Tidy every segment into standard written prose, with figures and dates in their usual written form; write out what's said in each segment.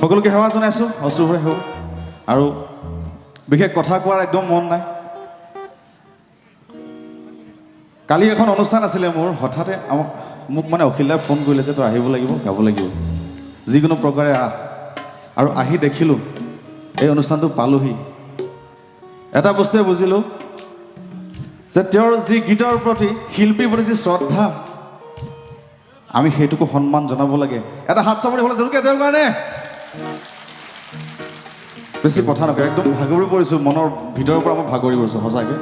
সকলোকে সেৱা জনাইছোঁ অশুভৰে হওক আৰু বিশেষ কথা কোৱাৰ একদম মন নাই। কালি এখন অনুষ্ঠান আছিলে মোৰ, হঠাতে মোক মানে অখিলদাই ফোন কৰিলে যে তই আহিব লাগিব, গাব লাগিব, যিকোনো প্ৰকাৰে আহ। আৰু আহি দেখিলোঁ এই অনুষ্ঠানটো পালোহি। এটা বস্তুৱে বুজিলোঁ যে তেওঁৰ যি গীতৰ প্ৰতি, শিল্পীৰ প্ৰতি যি শ্ৰদ্ধা, আমি সেইটোকো সন্মান জনাব লাগে। এটা হাত চাপৰি হ'লে জৰুৰকৈ তেওঁৰ কাৰণে। বেছি কথা নকয়, একদম ভাগৰি পৰিছোঁ, মনৰ ভিতৰৰ পৰা মই ভাগৰি পৰিছোঁ সঁচাকৈ।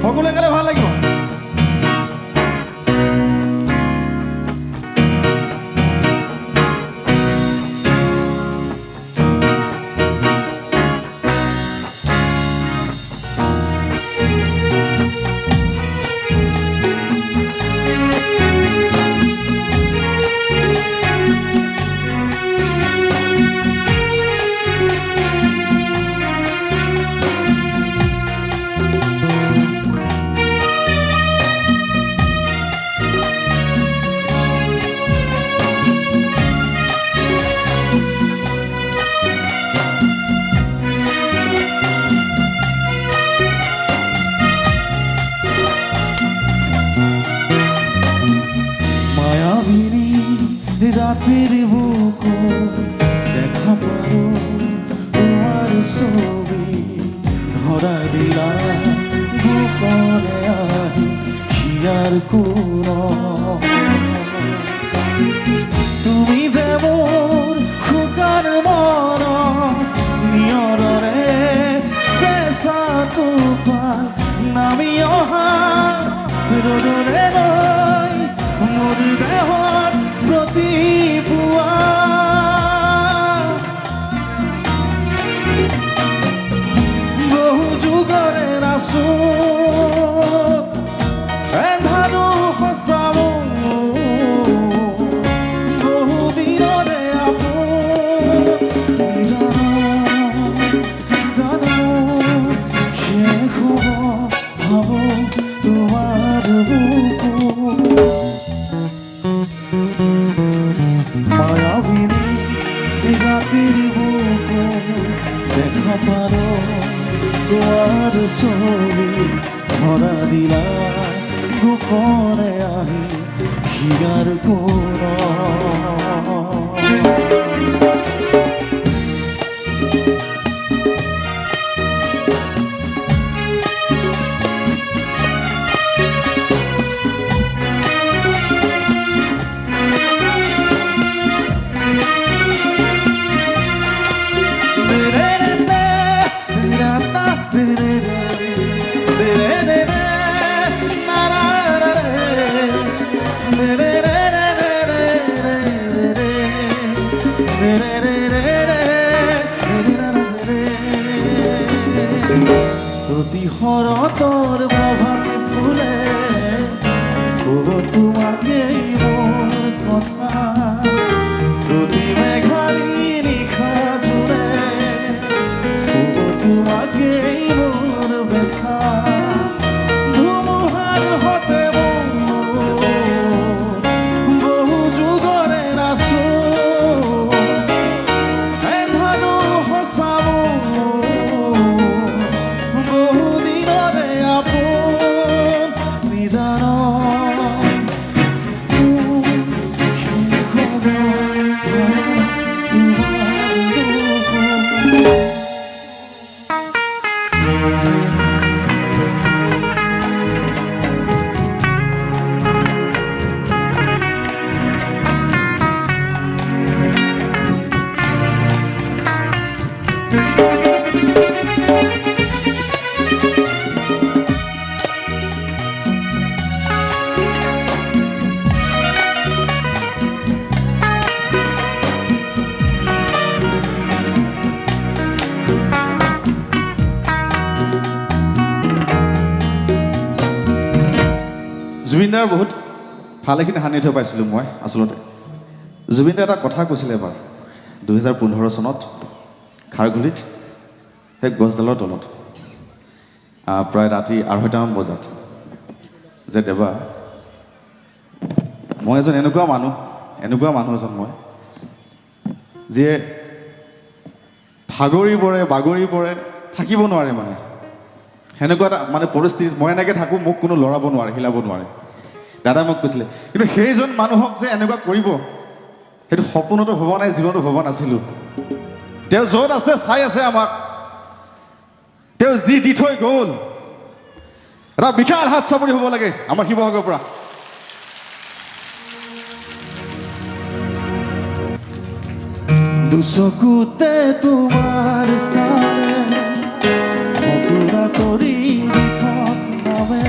সকলোৱে গালে ভাল লাগিব। রাতের বুকো দেখা পারো তোমার ছবি ধরা দিলা গোপনে আহি হিয়ার কোন তুমি যে মোর শুকান মন নিয়ৰৰে চেঁচা টোপাল নামি অহা ৰ'দৰে লৈ মোৰ দেহত প্ৰতিপুৱা বহু যুগৰে নাচো এন্ধাৰো সঁচাও বহু দিনৰে আপোন জানো শেষ হ'ব ভাবো তোমাৰ বুকু মায়াবিনী রাতের বুকো দেখা পারো তোমার ছবি ধরা দিলা গোপনে আহি হিয়ার কোন প্রতি হরতর প্রভাত ফুলে তোমাকেই মোর কথা প্রতি মেঘালি নিশা জুড়ে তোমাকেই মোর ব্যথা ধুমুহার হতে বহু যুগরে নাচো এন্ধাৰো সঁচাও জুবিন দাৰ বহুত ভালেখিনি সান্নিধ্য পাইছিলোঁ মই আচলতে জুবিন দাই এটা কথা কৈছিলে এবাৰ 2015 চনত খাৰঘুলিত সেই গছডালৰ তলত প্ৰায় ৰাতি 2:30মান বজাত যে দেৱা মই এজন এনেকুৱা মানুহ এজন মই যিয়ে বাগৰি পৰে থাকিব নোৱাৰে মানে সেনেকুৱা এটা মানে পৰিস্থিতিত মই এনেকৈ থাকোঁ মোক কোনো লৰাব নোৱাৰে হিলাব নোৱাৰে দাদাই মোক কৈছিলে কিন্তু সেইজন মানুহক যে এনেকুৱা কৰিব সেইটো সপোনতো ভবা নাই জীৱনতো ভবা নাছিলোঁ তেওঁ য'ত আছে চাই আছে আমাক তেওঁ যি দি থৈ গ'ল এটা বিশাল হাত চাপৰি হ'ব লাগে আমাৰ শিৱসাগৰৰ পৰা দুচকুতে তোমাৰ চালে ফকুৰা কৰি দি থক নামে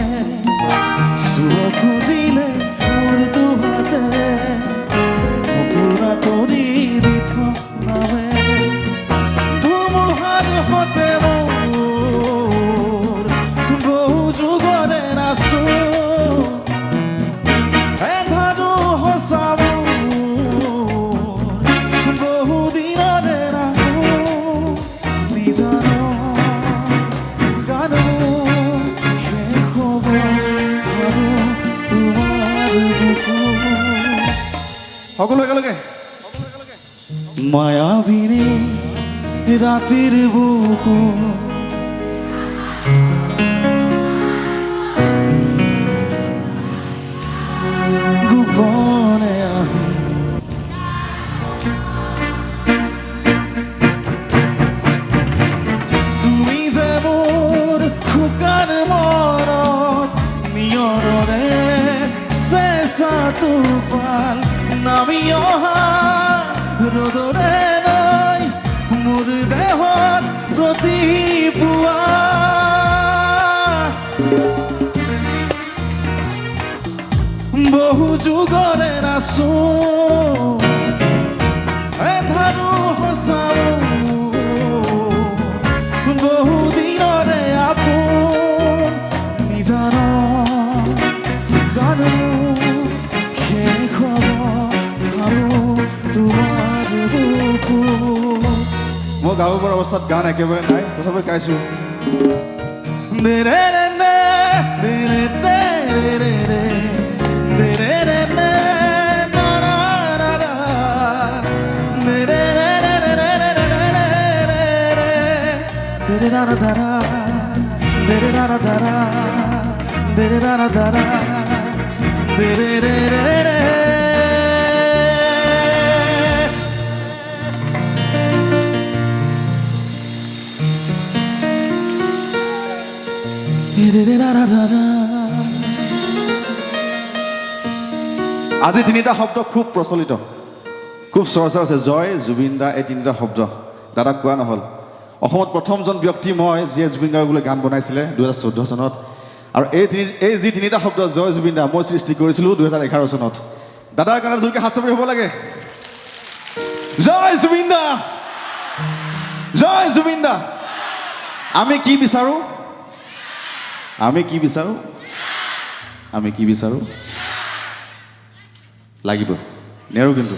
চুব খুজিলে মোৰ দুহাতে ফকুৰা কৰি দি থক নামে ধুমুহাৰ সতে মোৰ বহু যুগৰে নাচো এধাৰো সঁচাব সকলো একেলগে মায়াবিনী ৰাতিৰ বুকু গোপনে আহি তুমি যে মোৰ শুকান মনত নিয়ৰৰে চেঁচা টোপাল নামি অহা ৰ'দৰে নাই মোৰ দেহত প্ৰতিপুৱা বহু যুগৰে নাচো এধাৰো সঁচাও বহু দিনৰে আপোন নিজান গানো শেষ হ'ব মই গাব পৰা অৱস্থাত গান একেবাৰে নাই তথাপি গাইছোঁ আজি তিনিটা শব্দ খুব প্ৰচলিত খুব চৰ্চা আছে জয় জুবিন দা এই তিনিটা শব্দ দাদাক কোৱা নহ'ল অসমত প্ৰথমজন ব্যক্তি মই যিয়ে জুবিন গাৰ্গৰ বোলে গান বনাইছিলে 2014 চনত আৰু এই যি তিনিটা শব্দ জয় জুবিন দা মই সৃষ্টি কৰিছিলোঁ 2011 চনত দাদাৰ কাৰণে জোৰকৈ হাত চাপৰি হ'ব লাগে জয় জুবিন দা জয় জুবিন দা আমি কি বিচাৰোঁ লাগিব নেৰো কিন্তু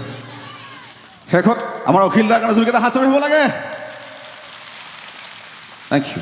শেষত আমাৰ অখিল দাৰ কাৰণে জোৰকৈ হাত চাপৰি হ'ব লাগে থেংক ইউ